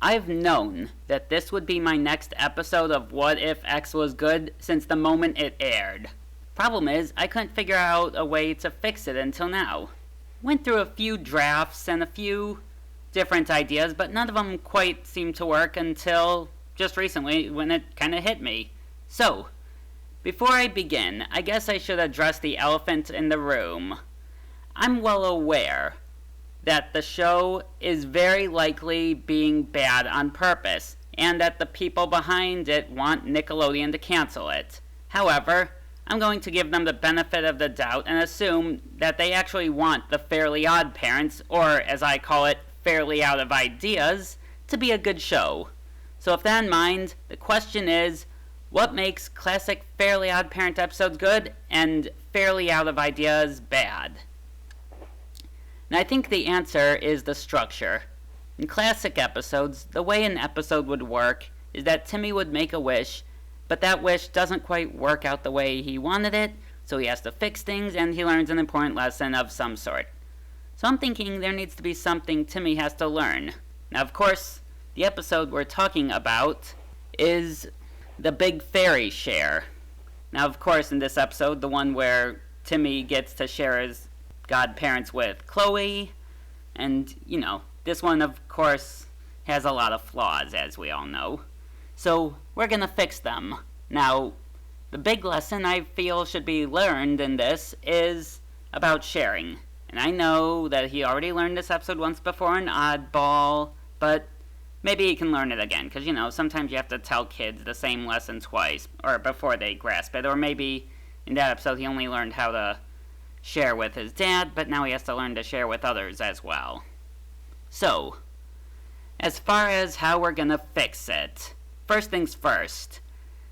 I've known that this would be my next episode of What If X Was Good since the moment it aired. Problem is, I couldn't figure out a way to fix it until now. Went through a few drafts and a few different ideas, but none of them quite seemed to work until just recently when it kind of hit me. So, before I begin, I guess I should address the elephant in the room. I'm well aware that the show is very likely being bad on purpose, and that the people behind it want Nickelodeon to cancel it. However, I'm going to give them the benefit of the doubt and assume that they actually want the Fairly OddParents, or as I call it, Fairly Out of Ideas, to be a good show. So with that in mind, the question is, what makes classic Fairly OddParent episodes good and Fairly Out of Ideas bad? And I think the answer is the structure. In classic episodes, the way an episode would work is that Timmy would make a wish, but that wish doesn't quite work out the way he wanted it, so he has to fix things and he learns an important lesson of some sort. So I'm thinking there needs to be something Timmy has to learn. Now, of course, the episode we're talking about is the Big Fairy Share. Now, of course, in this episode, the one where Timmy gets to share his godparents with Chloe, and, this one, of course, has a lot of flaws, as we all know. So, we're gonna fix them. Now, the big lesson I feel should be learned in this is about sharing. And I know that he already learned this episode once before in Oddball, but maybe he can learn it again, because, sometimes you have to tell kids the same lesson twice, or before they grasp it, or maybe in that episode he only learned how to share with his dad, but now he has to learn to share with others as well. So, as far as how we're gonna fix it, first things first,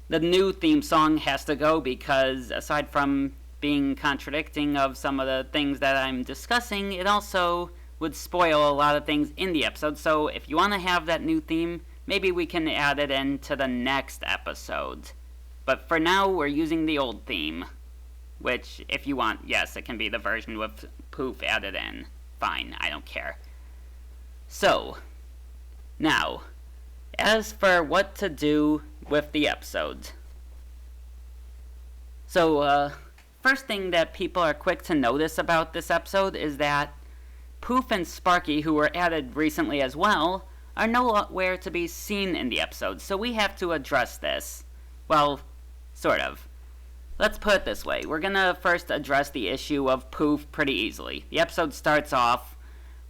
the new theme song has to go because, aside from being contradicting of some of the things that I'm discussing, it also would spoil a lot of things in the episode, so if you want to have that new theme, maybe we can add it into the next episode. But for now, we're using the old theme. Which, if you want, yes, it can be the version with Poof added in. Fine, I don't care. So, now, as for what to do with the episode. So, first thing that people are quick to notice about this episode is that Poof and Sparky, who were added recently as well, are nowhere to be seen in the episode, so we have to address this. Well, sort of. Let's put it this way, we're gonna first address the issue of Poof pretty easily. The episode starts off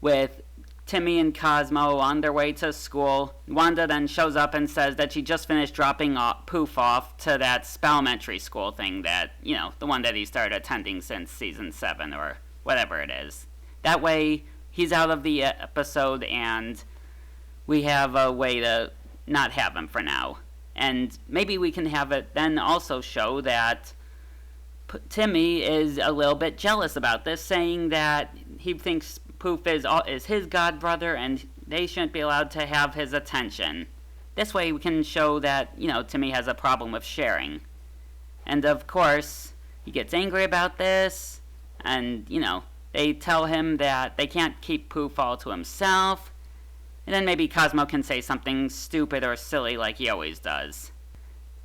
with Timmy and Cosmo on their way to school. Wanda then shows up and says that she just finished dropping Poof off to that spellementary school thing that, the one that he started attending since season 7 or whatever it is. That way, he's out of the episode and we have a way to not have him for now. And maybe we can have it then also show that Timmy is a little bit jealous about this, saying that he thinks Poof is his godbrother and they shouldn't be allowed to have his attention. This way we can show that, Timmy has a problem with sharing. And of course, he gets angry about this, and, they tell him that they can't keep Poof all to himself. And then maybe Cosmo can say something stupid or silly like he always does.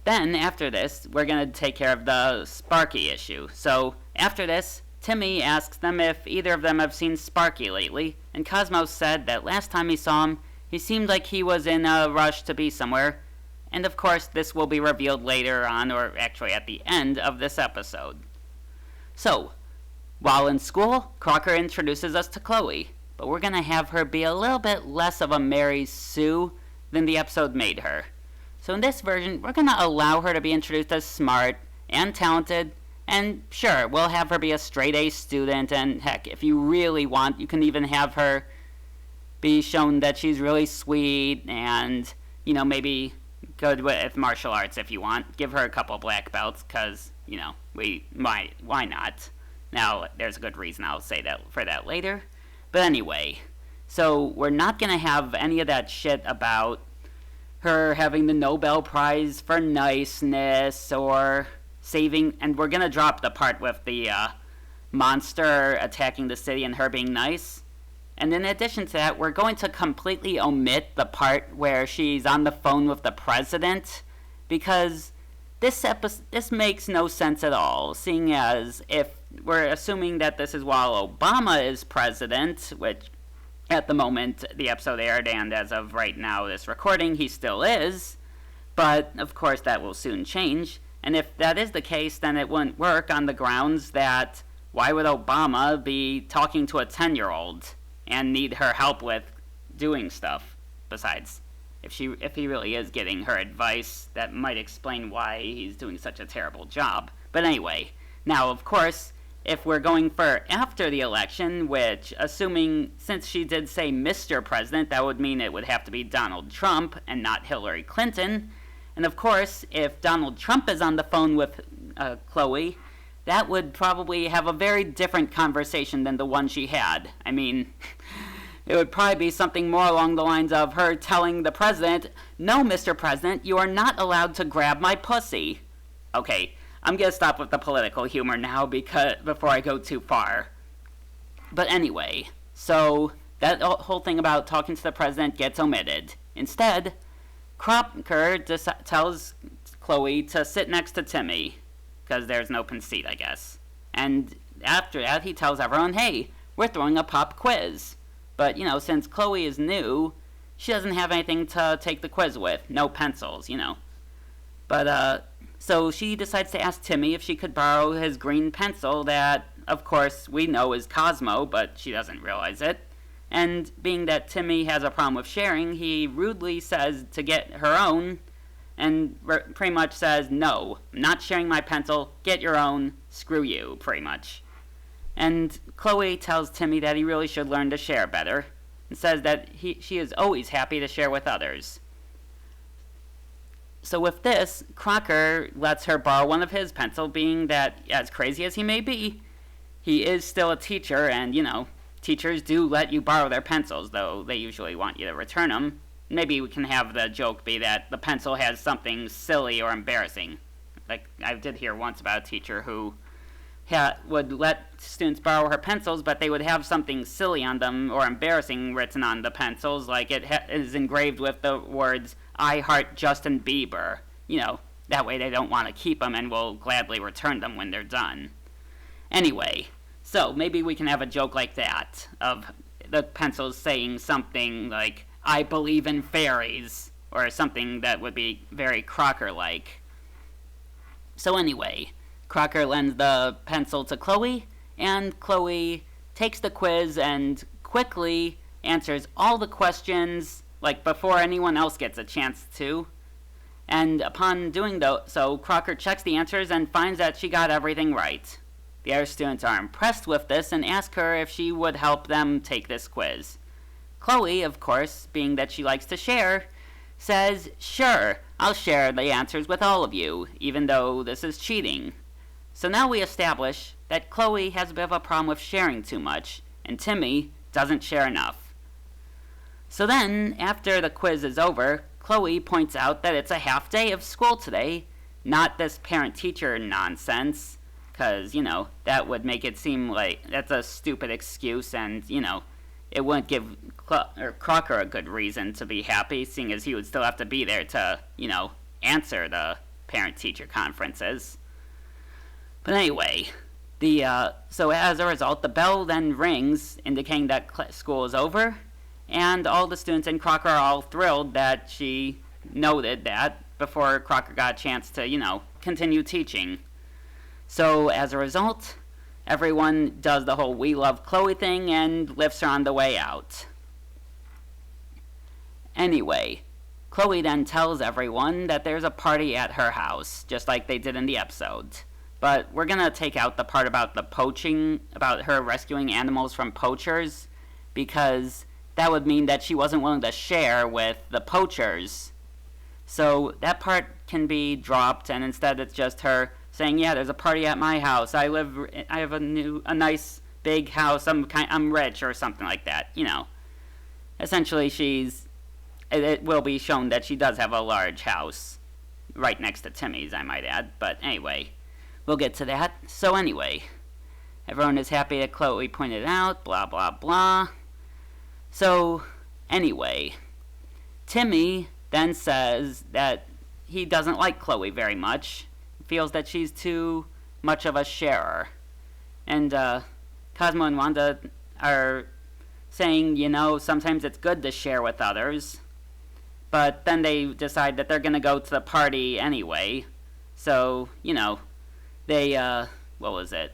Then, after this, we're going to take care of the Sparky issue. So, after this, Timmy asks them if either of them have seen Sparky lately, and Cosmo said that last time he saw him, he seemed like he was in a rush to be somewhere. And of course, this will be revealed later on, or actually at the end of this episode. So, while in school, Crocker introduces us to Chloe. But we're going to have her be a little bit less of a Mary Sue than the episode made her. So in this version, we're going to allow her to be introduced as smart and talented, and sure, we'll have her be a straight-A student, and heck, if you really want, you can even have her be shown that she's really sweet, and, maybe good with martial arts if you want. Give her a couple black belts, because, why not? Now, there's a good reason I'll say that for that later. But anyway, so we're not going to have any of that shit about her having the Nobel Prize for niceness or saving, and we're going to drop the part with the monster attacking the city and her being nice. And in addition to that, we're going to completely omit the part where she's on the phone with the president, because this makes no sense at all, seeing as if we're assuming that this is while Obama is president, which at the moment the episode aired and as of right now this recording he still is, but of course that will soon change. And if that is the case, then it wouldn't work on the grounds that why would Obama be talking to a 10-year-old and need her help with doing stuff? Besides, if he really is getting her advice, that might explain why he's doing such a terrible job. But anyway, now of course, if we're going for after the election, which, assuming, since she did say Mr. President, that would mean it would have to be Donald Trump and not Hillary Clinton. And of course, if Donald Trump is on the phone with Chloe, that would probably have a very different conversation than the one she had. I mean, it would probably be something more along the lines of her telling the president, "No, Mr. President, you are not allowed to grab my pussy." Okay, I'm going to stop with the political humor now before I go too far. But anyway, so that whole thing about talking to the president gets omitted. Instead, Crocker tells Chloe to sit next to Timmy, because there's an open seat, I guess. And after that, he tells everyone, hey, we're throwing a pop quiz. But, since Chloe is new, she doesn't have anything to take the quiz with. No pencils, But, so she decides to ask Timmy if she could borrow his green pencil that, of course, we know is Cosmo, but she doesn't realize it. And being that Timmy has a problem with sharing, he rudely says to get her own, and pretty much says, no, I'm not sharing my pencil, get your own, screw you, pretty much. And Chloe tells Timmy that he really should learn to share better, and says that she is always happy to share with others. So with this, Crocker lets her borrow one of his pencils, being that, as crazy as he may be, he is still a teacher, and, teachers do let you borrow their pencils, though they usually want you to return them. Maybe we can have the joke be that the pencil has something silly or embarrassing. Like, I did hear once about a teacher who would let students borrow her pencils, but they would have something silly on them or embarrassing written on the pencils, like it is engraved with the words, "I heart Justin Bieber." That way they don't want to keep them and will gladly return them when they're done. Anyway, so maybe we can have a joke like that, of the pencils saying something like, "I believe in fairies," or something that would be very Crocker-like. So anyway, Crocker lends the pencil to Chloe, and Chloe takes the quiz and quickly answers all the questions, like before anyone else gets a chance to. And upon doing so, Crocker checks the answers and finds that she got everything right. The other students are impressed with this and ask her if she would help them take this quiz. Chloe, of course, being that she likes to share, says, "Sure, I'll share the answers with all of you, even though this is cheating." So now we establish that Chloe has a bit of a problem with sharing too much, and Timmy doesn't share enough. So then, after the quiz is over, Chloe points out that it's a half day of school today, not this parent-teacher nonsense, because, that would make it seem like that's a stupid excuse, and, it wouldn't give Crocker a good reason to be happy, seeing as he would still have to be there to, answer the parent-teacher conferences. But anyway, so as a result, the bell then rings, indicating that school is over, and all the students in Crocker are all thrilled that she noted that before Crocker got a chance to, continue teaching. So as a result, everyone does the whole "we love Chloe" thing and lifts her on the way out. Anyway, Chloe then tells everyone that there's a party at her house, just like they did in the episode. But we're going to take out the part about the poaching, about her rescuing animals from poachers, because that would mean that she wasn't willing to share with the poachers. So that part can be dropped, and instead it's just her saying, "Yeah, there's a party at my house. I have a nice big house. I'm rich," or something like that. Essentially, it will be shown that she does have a large house, right next to Timmy's, I might add. But anyway, we'll get to that. So anyway, everyone is happy that Chloe pointed out. Blah blah blah. So, anyway, Timmy then says that he doesn't like Chloe very much, feels that she's too much of a sharer. And Cosmo and Wanda are saying, sometimes it's good to share with others. But then they decide that they're going to go to the party anyway. So, they, what was it?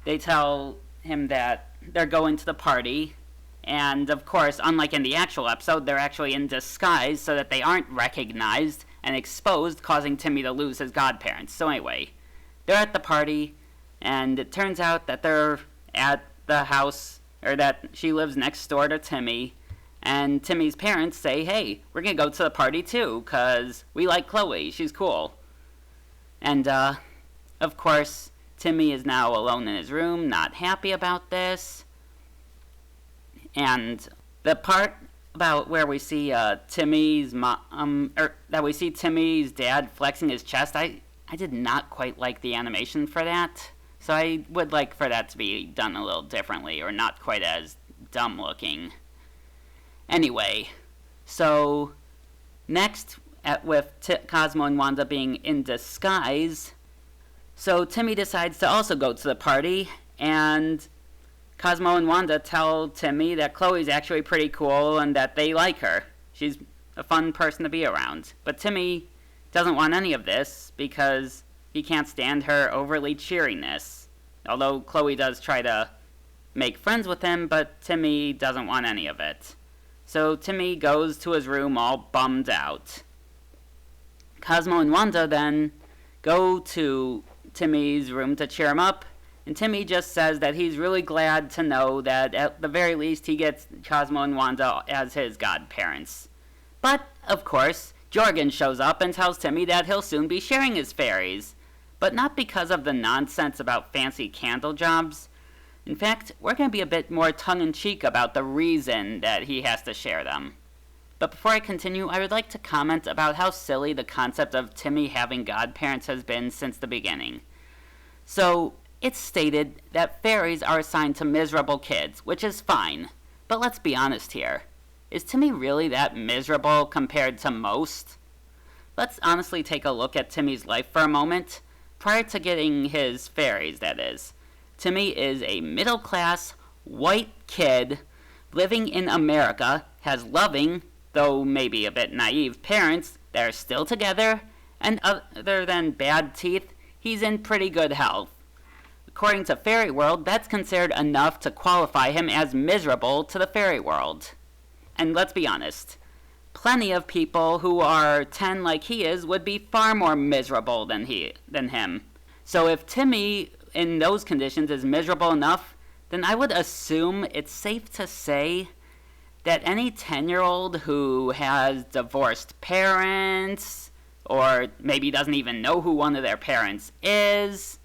They tell him that they're going to the party. And, of course, unlike in the actual episode, they're actually in disguise so that they aren't recognized and exposed, causing Timmy to lose his godparents. So anyway, they're at the party, and it turns out that they're at the house, or that she lives next door to Timmy. And Timmy's parents say, hey, we're going to go to the party too, because we like Chloe. She's cool. And, of course, Timmy is now alone in his room, not happy about this. And the part about where we see Timmy's that we see Timmy's dad flexing his chest, I did not quite like the animation for that. So I would like for that to be done a little differently, or not quite as dumb looking. Anyway, so next, with Cosmo and Wanda being in disguise, so Timmy decides to also go to the party, and Cosmo and Wanda tell Timmy that Chloe's actually pretty cool and that they like her. She's a fun person to be around. But Timmy doesn't want any of this because he can't stand her overly cheeriness. Although Chloe does try to make friends with him, but Timmy doesn't want any of it. So Timmy goes to his room all bummed out. Cosmo and Wanda then go to Timmy's room to cheer him up, and Timmy just says that he's really glad to know that at the very least he gets Cosmo and Wanda as his godparents. But, of course, Jorgen shows up and tells Timmy that he'll soon be sharing his fairies, but not because of the nonsense about fancy candle jobs. In fact, we're going to be a bit more tongue-in-cheek about the reason that he has to share them. But before I continue, I would like to comment about how silly the concept of Timmy having godparents has been since the beginning. So, it's stated that fairies are assigned to miserable kids, which is fine. But let's be honest here. Is Timmy really that miserable compared to most? Let's honestly take a look at Timmy's life for a moment, prior to getting his fairies, that is. Timmy is a middle-class, white kid living in America, has loving, though maybe a bit naive, parents that are still together, and other than bad teeth, he's in pretty good health. According to Fairy World, that's considered enough to qualify him as miserable to the fairy world. And let's be honest, plenty of people who are 10 like he is would be far more miserable than him. So if Timmy, in those conditions, is miserable enough, then I would assume it's safe to say that any 10-year-old who has divorced parents, or maybe doesn't even know who one of their parents is,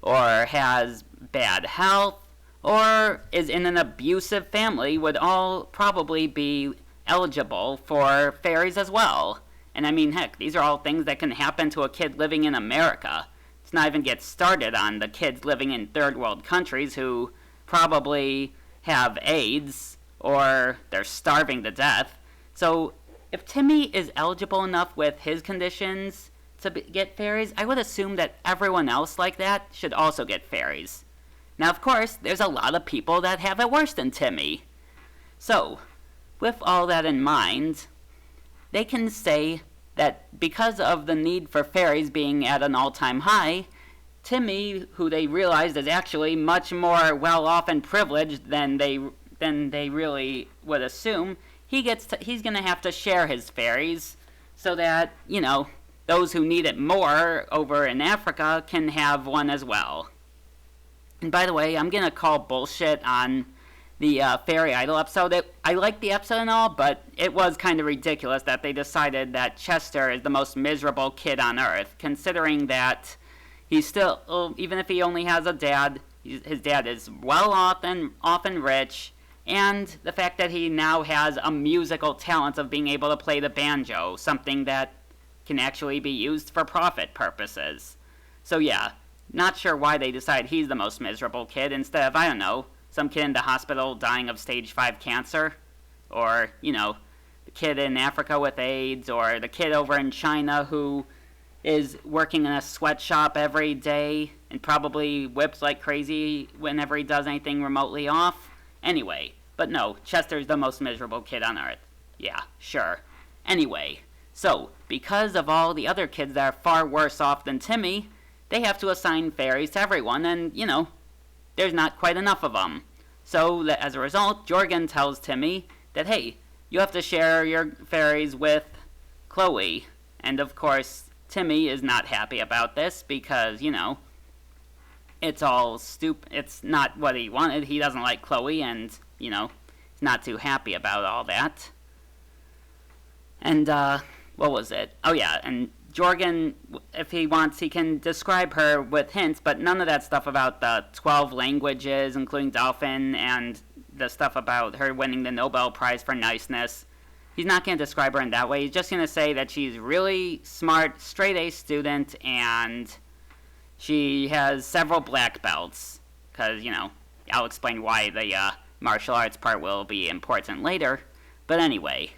or has bad health, or is in an abusive family would all probably be eligible for fairies as well. And I mean, heck, these are all things that can happen to a kid living in America. Let's not even get started on the kids living in third world countries who probably have AIDS, or they're starving to death. So if Timmy is eligible enough with his conditions to get fairies, I would assume that everyone else like that should also get fairies. Now, of course, there's a lot of people that have it worse than Timmy. So, with all that in mind, they can say that because of the need for fairies being at an all-time high, Timmy, who they realized is actually much more well-off and privileged than they really would assume, he's going to have to share his fairies so that, those who need it more over in Africa can have one as well. And by the way, I'm going to call bullshit on the Fairy Idol episode. I liked the episode and all, but it was kind of ridiculous that they decided that Chester is the most miserable kid on Earth, considering that he's still, even if he only has a dad, his dad is well off and often rich, and the fact that he now has a musical talent of being able to play the banjo, something that can actually be used for profit purposes. So yeah, not sure why they decide he's the most miserable kid instead of, I don't know, some kid in the hospital dying of stage 5 cancer, or, the kid in Africa with AIDS, or the kid over in China who is working in a sweatshop every day and probably whips like crazy whenever he does anything remotely off. Anyway, but no, Chester's the most miserable kid on Earth. Yeah, sure. Anyway, so, because of all the other kids that are far worse off than Timmy, they have to assign fairies to everyone, and, there's not quite enough of them. So, as a result, Jorgen tells Timmy that, hey, you have to share your fairies with Chloe. And, of course, Timmy is not happy about this because, it's all stupid. It's not what he wanted. He doesn't like Chloe, and, he's not too happy about all that. And, what was it? Oh, yeah, and Jorgen, if he wants, he can describe her with hints, but none of that stuff about the 12 languages, including Dolphin, and the stuff about her winning the Nobel Prize for niceness. He's not going to describe her in that way. He's just going to say that she's really smart, straight-A student, and she has several black belts. Because, I'll explain why the martial arts part will be important later. But anyway,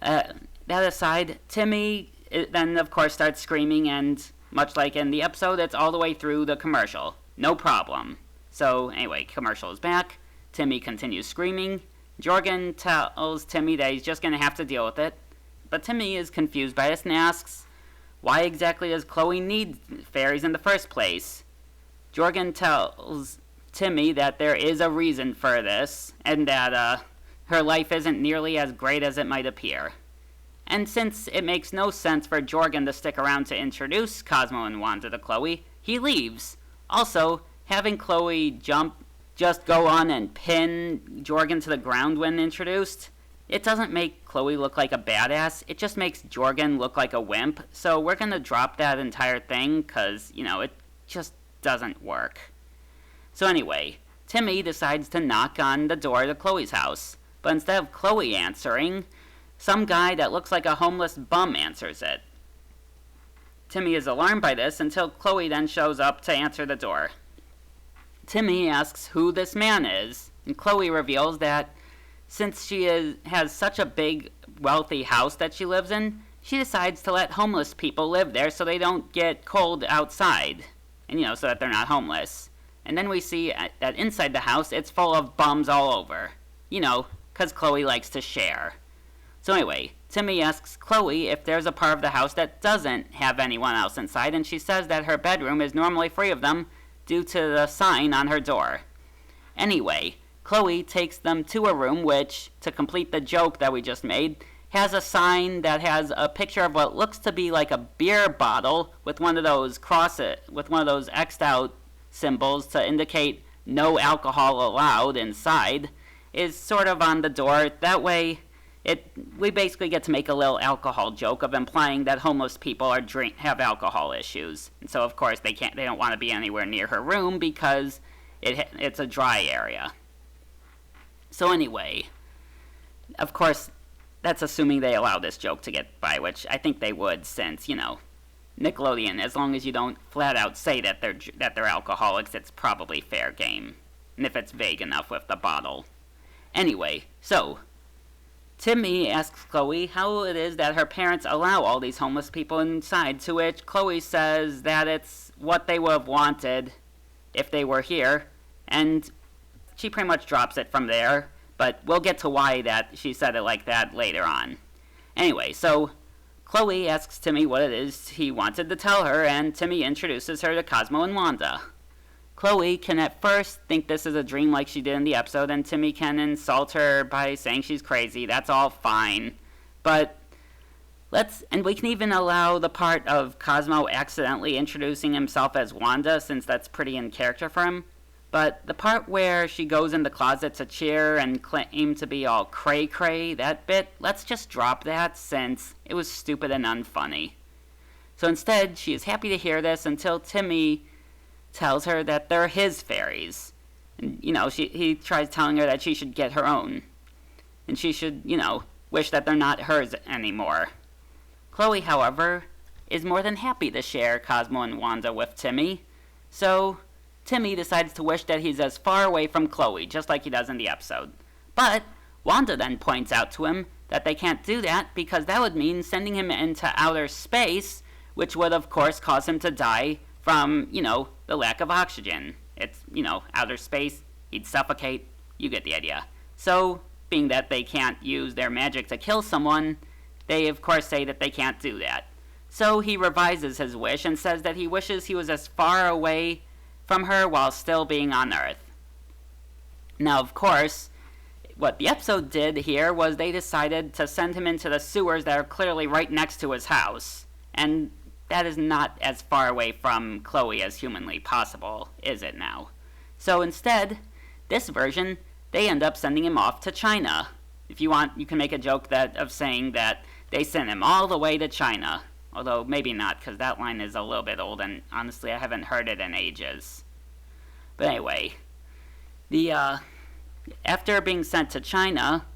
that aside, Timmy then, of course, starts screaming, and much like in the episode, it's all the way through the commercial. No problem. So, anyway, commercial is back. Timmy continues screaming. Jorgen tells Timmy that he's just going to have to deal with it. But Timmy is confused by this and asks, why exactly does Chloe need fairies in the first place? Jorgen tells Timmy that there is a reason for this, and that her life isn't nearly as great as it might appear. And since it makes no sense for Jorgen to stick around to introduce Cosmo and Wanda to Chloe, he leaves. Also, having Chloe just go on and pin Jorgen to the ground when introduced, it doesn't make Chloe look like a badass, it just makes Jorgen look like a wimp, so we're gonna drop that entire thing, cause, it just doesn't work. So anyway, Timmy decides to knock on the door to Chloe's house, but instead of Chloe answering, some guy that looks like a homeless bum answers it. Timmy is alarmed by this until Chloe then shows up to answer the door. Timmy asks who this man is, and Chloe reveals that since she has such a big, wealthy house that she lives in, she decides to let homeless people live there so they don't get cold outside, and so that they're not homeless. And then we see that inside the house, it's full of bums all over, because Chloe likes to share. So anyway, Timmy asks Chloe if there's a part of the house that doesn't have anyone else inside, and she says that her bedroom is normally free of them due to the sign on her door. Anyway, Chloe takes them to a room which, to complete the joke that we just made, has a sign that has a picture of what looks to be like a beer bottle with one of those X'd out symbols to indicate no alcohol allowed inside, is sort of on the door. That way, we basically get to make a little alcohol joke of implying that homeless people have alcohol issues. And so, of course, they don't want to be anywhere near her room because it's a dry area. So anyway, of course, that's assuming they allow this joke to get by, which I think they would, since, Nickelodeon, as long as you don't flat out say that they're alcoholics, it's probably fair game. And if it's vague enough with the bottle. Anyway, so Timmy asks Chloe how it is that her parents allow all these homeless people inside, to which Chloe says that it's what they would have wanted if they were here, and she pretty much drops it from there, but we'll get to why that she said it like that later on. Anyway, so Chloe asks Timmy what it is he wanted to tell her, and Timmy introduces her to Cosmo and Wanda. Chloe can at first think this is a dream like she did in the episode, and Timmy can insult her by saying she's crazy. That's all fine. But and we can even allow the part of Cosmo accidentally introducing himself as Wanda, since that's pretty in character for him. But the part where she goes in the closet to cheer and claim to be all cray-cray, that bit, let's just drop that, since it was stupid and unfunny. So instead, she is happy to hear this until Timmy tells her that they're his fairies. And, he tries telling her that she should get her own. And she should, wish that they're not hers anymore. Chloe, however, is more than happy to share Cosmo and Wanda with Timmy. So Timmy decides to wish that he's as far away from Chloe, just like he does in the episode. But Wanda then points out to him that they can't do that because that would mean sending him into outer space, which would of course cause him to die from, the lack of oxygen. It's, outer space, he'd suffocate, you get the idea. So, being that they can't use their magic to kill someone, they of course say that they can't do that. So he revises his wish and says that he wishes he was as far away from her while still being on Earth. Now, of course, what the episode did here was they decided to send him into the sewers that are clearly right next to his house. And that is not as far away from Chloe as humanly possible, is it now? So instead, this version, they end up sending him off to China. If you want, you can make a joke of saying that they sent him all the way to China. Although, maybe not, because that line is a little bit old, and honestly, I haven't heard it in ages. But anyway, after being sent to China,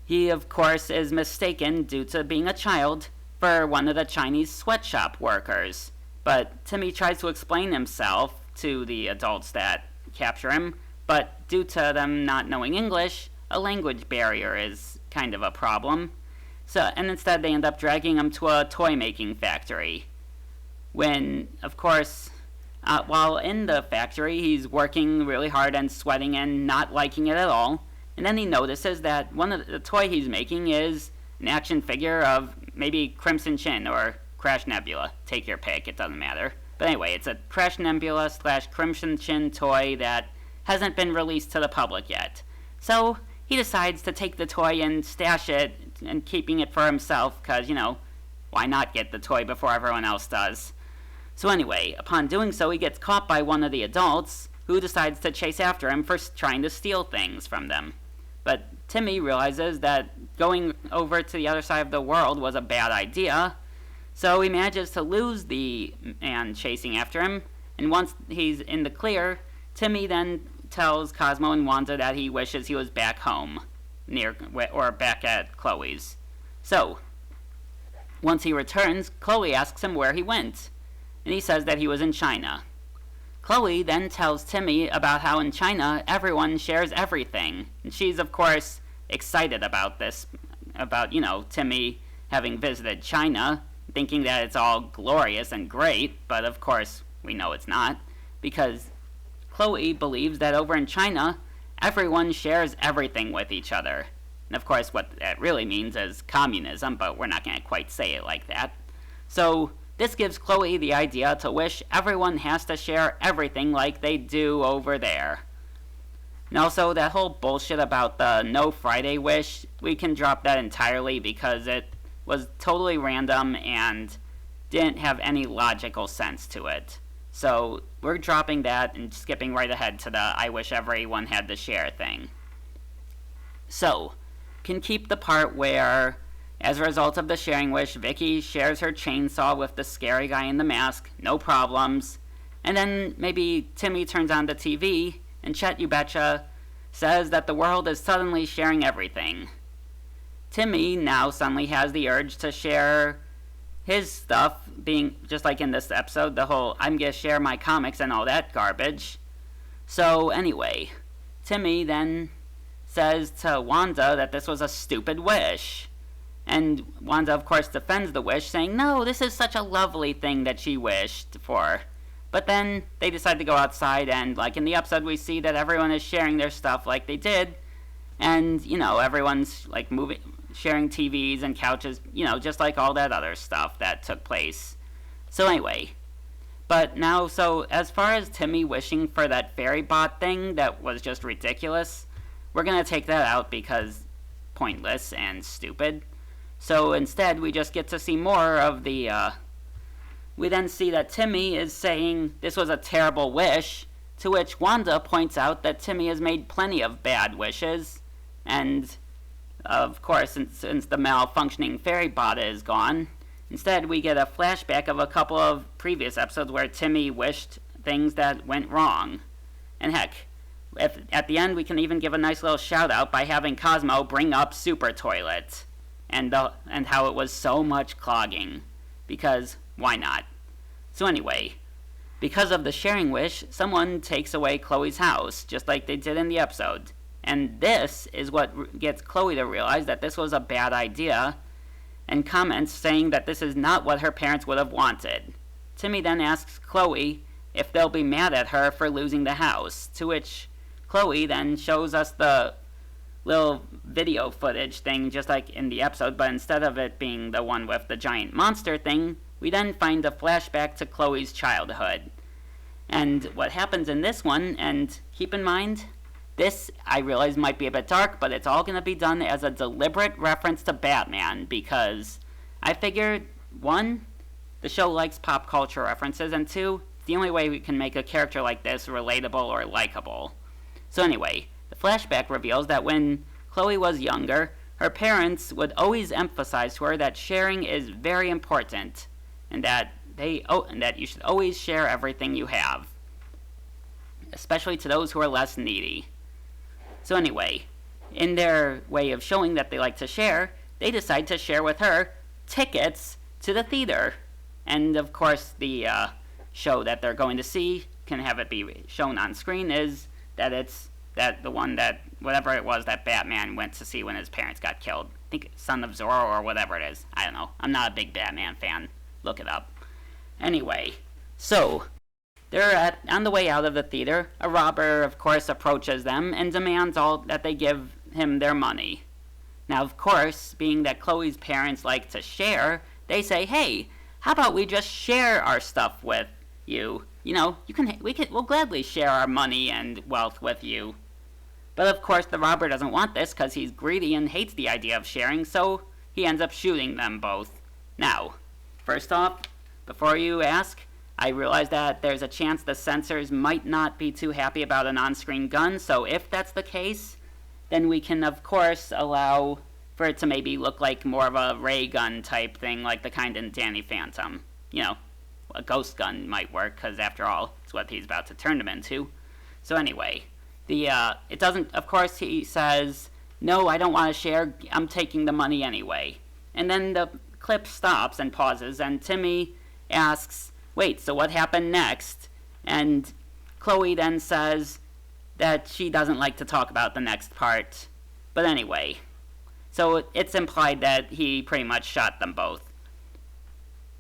he, of course, is mistaken, due to being a child, for one of the Chinese sweatshop workers. But Timmy tries to explain himself to the adults that capture him, but due to them not knowing English, a language barrier is kind of a problem. And instead they end up dragging him to a toy-making factory. When, of course, while in the factory, he's working really hard and sweating and not liking it at all. And then he notices that one of the toy he's making is an action figure of maybe Crimson Chin or Crash Nebula. Take your pick, it doesn't matter. But anyway, it's a Crash Nebula / Crimson Chin toy that hasn't been released to the public yet. So he decides to take the toy and stash it and keeping it for himself because, why not get the toy before everyone else does? So anyway, upon doing so, he gets caught by one of the adults who decides to chase after him for trying to steal things from them. But Timmy realizes that going over to the other side of the world was a bad idea, so he manages to lose the man chasing after him, and once he's in the clear, Timmy then tells Cosmo and Wanda that he wishes he was back home, or back at Chloe's. So, once he returns, Chloe asks him where he went, and he says that he was in China. Chloe then tells Timmy about how in China everyone shares everything, and she's of course excited about this, about, Timmy having visited China, thinking that it's all glorious and great, but of course we know it's not, because Chloe believes that over in China, everyone shares everything with each other. And of course, what that really means is communism, but we're not going to quite say it like that. So, this gives Chloe the idea to wish everyone has to share everything like they do over there. And also, that whole bullshit about the No Friday wish, we can drop that entirely because it was totally random and didn't have any logical sense to it. So, we're dropping that and skipping right ahead to the I wish everyone had to share thing. So, can keep the part where, as a result of the sharing wish, Vicky shares her chainsaw with the scary guy in the mask, no problems. And then maybe Timmy turns on the TV, and Chet You Betcha says that the world is suddenly sharing everything. Timmy now suddenly has the urge to share his stuff, being just like in this episode, the whole I'm gonna share my comics and all that garbage. So anyway, Timmy then says to Wanda that this was a stupid wish. And Wanda, of course, defends the wish, saying, no, this is such a lovely thing that she wished for. But then they decide to go outside, and like in the episode, we see that everyone is sharing their stuff like they did. And, everyone's like sharing TVs and couches, just like all that other stuff that took place. So anyway, but now, so as far as Timmy wishing for that fairy bot thing that was just ridiculous, we're going to take that out because pointless and stupid. So instead, we just get to see more of the, we then see that Timmy is saying this was a terrible wish, to which Wanda points out that Timmy has made plenty of bad wishes, and, of course, since the malfunctioning fairy bot is gone, instead we get a flashback of a couple of previous episodes where Timmy wished things that went wrong. And heck, at the end we can even give a nice little shout out by having Cosmo bring up Super Toilet. And how it was so much clogging, because why not? So anyway, Because of the sharing wish, someone takes away Chloe's house, just like they did in the episode. And this is what gets Chloe to realize that this was a bad idea, and comments saying that this is not what her parents would have wanted. Timmy then asks Chloe if they'll be mad at her for losing the house, to which Chloe then shows us the little video footage thing just like in the episode, but instead of it being the one with the giant monster thing, we then find a flashback to Chloe's childhood. And what happens in this one, and keep in mind, this I realize might be a bit dark, but it's all going to be done as a deliberate reference to Batman, because I figured, one, the show likes pop culture references, and two, it's the only way we can make a character like this relatable or likable. So anyway, the flashback reveals that when Chloe was younger, her parents would always emphasize to her that sharing is very important, and that you should always share everything you have, especially to those who are less needy. So anyway, in their way of showing that they like to share, they decide to share with her tickets to the theater. And of course, the show that they're going to see, can have it be shown on screen, is that it's the one that, whatever it was that Batman went to see when his parents got killed. I think Son of Zorro or whatever it is. I don't know. I'm not a big Batman fan. Look it up. Anyway, so they're on the way out of the theater. A robber, of course, approaches them and demands all that they give him their money. Now, of course, being that Chloe's parents like to share, they say, "Hey, how about we just share our stuff with you? You know, we'll gladly share our money and wealth with you." But of course, the robber doesn't want this because he's greedy and hates the idea of sharing, so he ends up shooting them both. Now, first off, before you ask, I realize that there's a chance the censors might not be too happy about an on-screen gun, so if that's the case, then we can, of course, allow for it to maybe look like more of a ray gun type thing, like the kind in Danny Phantom. You know, a ghost gun might work, because after all, it's what he's about to turn them into. So anyway, it doesn't, of course, he says, "No, I don't want to share, I'm taking the money anyway." And then the clip stops and pauses, and Timmy asks, "Wait, so what happened next?" And Chloe then says that she doesn't like to talk about the next part. But anyway, so it's implied that he pretty much shot them both.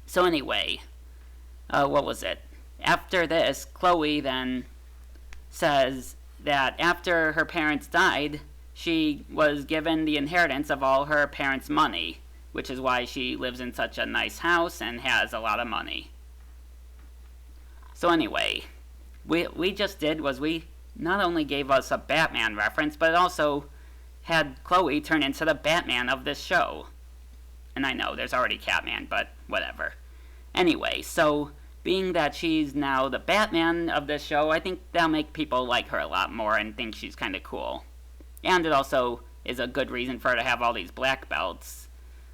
So anyway, what was it? After this, Chloe then says that after her parents died, she was given the inheritance of all her parents' money, which is why she lives in such a nice house and has a lot of money. So anyway, we just did was we not only gave us a Batman reference, but also had Chloe turn into the Batman of this show. And I know, there's already Catman, but whatever. Anyway, so being that she's now the Batman of this show, I think that'll make people like her a lot more and think she's kind of cool. And it also is a good reason for her to have all these black belts.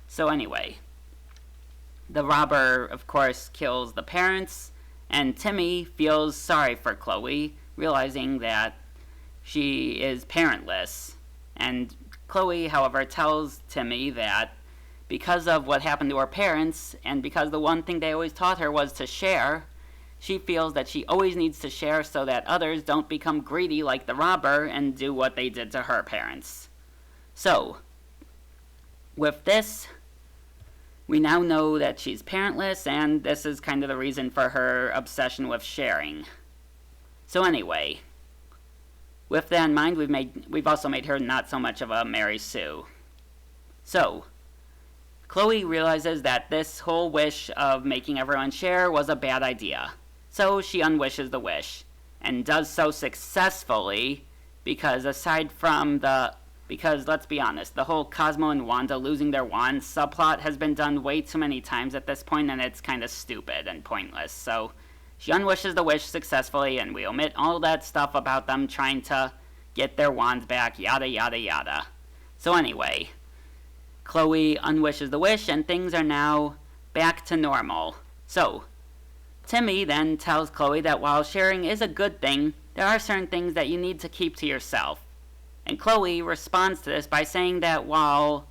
So anyway, the robber, of course, kills the parents, and Timmy feels sorry for Chloe, realizing that she is parentless. And Chloe, however, tells Timmy that because of what happened to her parents, and because the one thing they always taught her was to share, she feels that she always needs to share so that others don't become greedy like the robber and do what they did to her parents. So, with this, we now know that she's parentless, and this is kind of the reason for her obsession with sharing. So anyway, with that in mind, we've also made her not so much of a Mary Sue. So, Chloe realizes that this whole wish of making everyone share was a bad idea. So she unwishes the wish, and does so successfully, because let's be honest, the whole Cosmo and Wanda losing their wands subplot has been done way too many times at this point, and it's kind of stupid and pointless. So she unwishes the wish successfully, and we omit all that stuff about them trying to get their wands back, yada yada yada. So anyway, Chloe unwishes the wish, and things are now back to normal. So, Timmy then tells Chloe that while sharing is a good thing, there are certain things that you need to keep to yourself. And Chloe responds to this by saying that while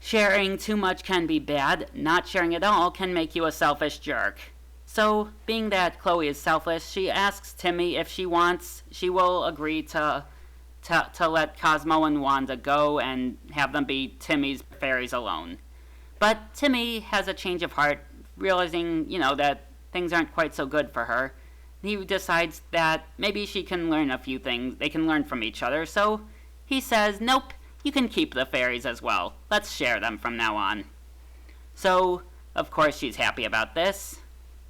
sharing too much can be bad, not sharing at all can make you a selfish jerk. So, being that Chloe is selfless, she asks Timmy if she will agree to let Cosmo and Wanda go and have them be Timmy's fairies alone. But Timmy has a change of heart, realizing, that things aren't quite so good for her. He decides that maybe she can learn a few things, they can learn from each other, so he says, nope, you can keep the fairies as well. Let's share them from now on. So, of course, she's happy about this.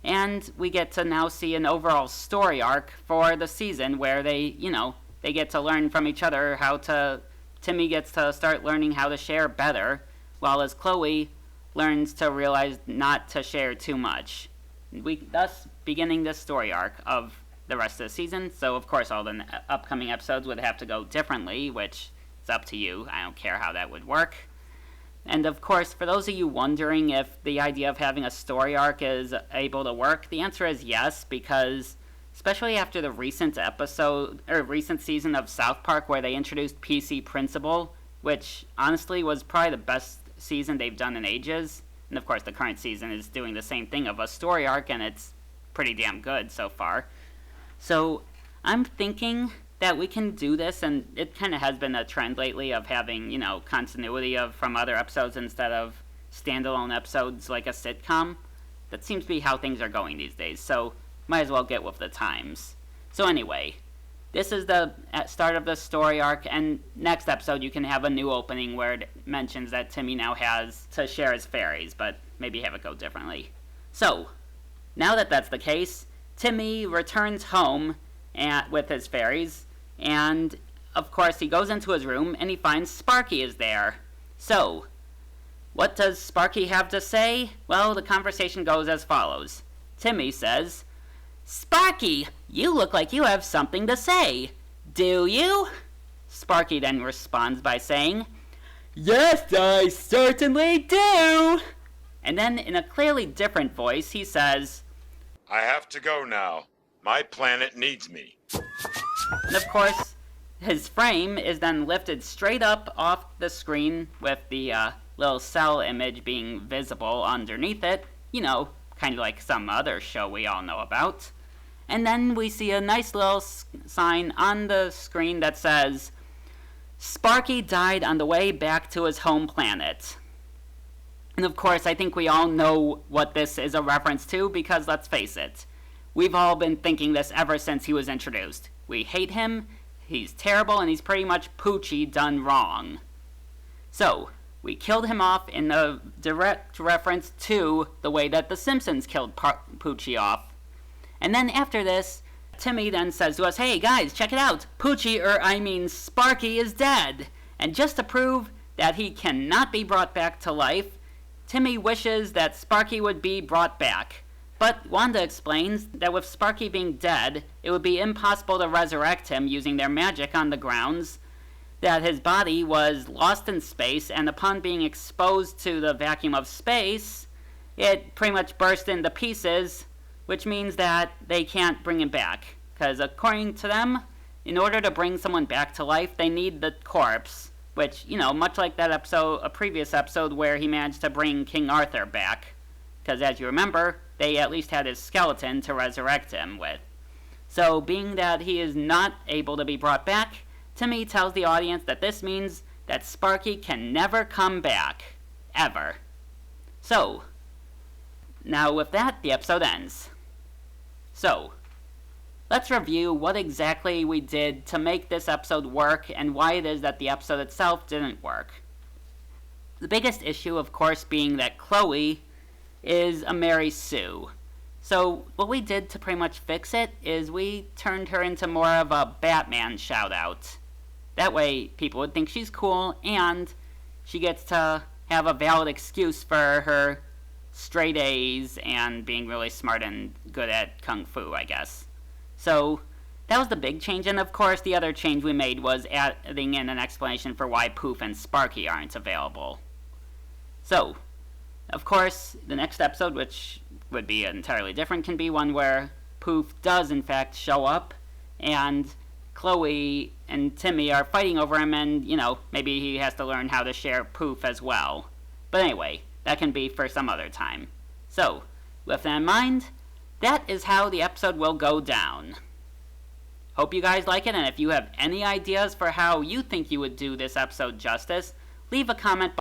And we get to now see an overall story arc for the season where they get to learn from each other Timmy gets to start learning how to share better, while as Chloe learns to realize not to share too much. Thus beginning the story arc of the rest of the season, so of course all the upcoming episodes would have to go differently, which is up to you. I don't care how that would work. And of course, for those of you wondering if the idea of having a story arc is able to work, the answer is yes, because especially after the recent season of South Park where they introduced PC Principal, which honestly was probably the best season they've done in ages. And of course, the current season is doing the same thing of a story arc, and it's pretty damn good so far. So I'm thinking that we can do this, and it kind of has been a trend lately of having, continuity from other episodes instead of standalone episodes like a sitcom. That seems to be how things are going these days, so might as well get with the times. So anyway, this is the start of the story arc, and next episode you can have a new opening where it mentions that Timmy now has to share his fairies, but maybe have it go differently. So, now that that's the case, Timmy returns home with his fairies, and of course he goes into his room and he finds Sparky is there. So, what does Sparky have to say? Well, the conversation goes as follows. Timmy says, "Sparky, you look like you have something to say. Do you?" Sparky then responds by saying, "Yes, I certainly do." And then in a clearly different voice, he says, "I have to go now. My planet needs me." And of course, his frame is then lifted straight up off the screen with the little cell image being visible underneath it. Kind of like some other show we all know about. And then we see a nice little sign on the screen that says, "Sparky died on the way back to his home planet." And of course, I think we all know what this is a reference to, because let's face it, we've all been thinking this ever since he was introduced. We hate him, he's terrible, and he's pretty much Poochie done wrong. So, we killed him off in a direct reference to the way that The Simpsons killed Poochie off. And then after this, Timmy then says to us, "Hey guys, check it out, Sparky is dead." And just to prove that he cannot be brought back to life, Timmy wishes that Sparky would be brought back. But Wanda explains that with Sparky being dead, it would be impossible to resurrect him using their magic on the grounds that his body was lost in space, and upon being exposed to the vacuum of space, it pretty much burst into pieces, which means that they can't bring him back. Because according to them, in order to bring someone back to life, they need the corpse, which, much like that episode, a previous episode where he managed to bring King Arthur back. Because as you remember, they at least had his skeleton to resurrect him with. So, being that he is not able to be brought back, Timmy tells the audience that this means that Sparky can never come back. Ever. So, now with that, the episode ends. So, let's review what exactly we did to make this episode work and why it is that the episode itself didn't work. The biggest issue, of course, being that Chloe is a Mary Sue. So what we did to pretty much fix it is we turned her into more of a Batman shout-out. That way people would think she's cool, and she gets to have a valid excuse for her straight A's and being really smart and good at kung fu, I guess. So that was the big change, and of course the other change we made was adding in an explanation for why Poof and Sparky aren't available. So, of course, the next episode, which would be entirely different, can be one where Poof does in fact show up, and Chloe and Timmy are fighting over him, and, maybe he has to learn how to share Poof as well. But anyway, that can be for some other time. So, with that in mind, That is how the episode will go down. Hope you guys like it, and if you have any ideas for how you think you would do this episode justice, leave a comment below.